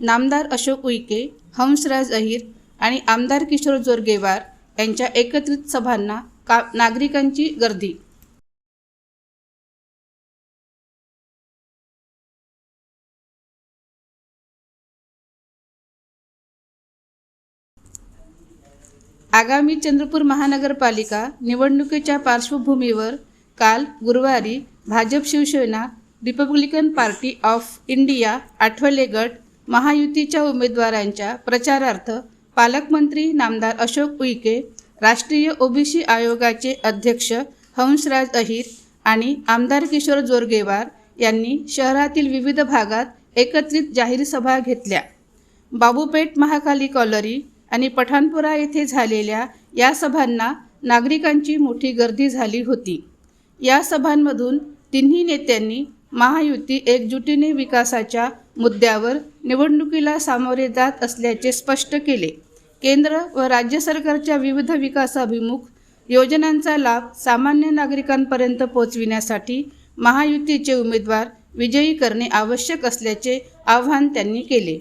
नामदार अशोक उईके, हंसराज अहिर आणि आमदार किशोर जोरगेवार यांच्या एकत्रित सभांना नागरिकांची गर्दी। आगामी चंद्रपूर महानगरपालिका निवडणुकीच्या पार्श्वभूमीवर काल गुरुवारी Bhajap, Shiv Sena, Republican Party of India, Athawale गट, महायुतीच्या उमेदवारांच्या प्रचारार्थ पालकमंत्री नामदार अशोक उईके, राष्ट्रीय ओबीसी आयोगाचे अध्यक्ष हंसराज अहिर आणि आमदार किशोर जोरगेवार यांनी शहरातील विविध भागात एकत्रित जाहीर सभा घेतल्या। बाबूपेठ, महाकाली कॉलरी आणि पठाणपुरा येथे झालेल्या या सभांना नागरिकांची मोठी गर्दी झाली होती। या सभांमधून तिन्ही नेत्यांनी महायुती एकजुटीने विकासाच्या मुद्द्यावर निवडणुकीला सामोरे जात असल्याचे स्पष्ट केले। केंद्र व राज्य सरकारच्या विविध विकासाभिमुख योजनांचा लाभ सामान्य नागरिकांपर्यंत पोहोचविण्यासाठी महायुतीचे उमेदवार विजयी करणे आवश्यक असल्याचे आवाहन त्यांनी केले।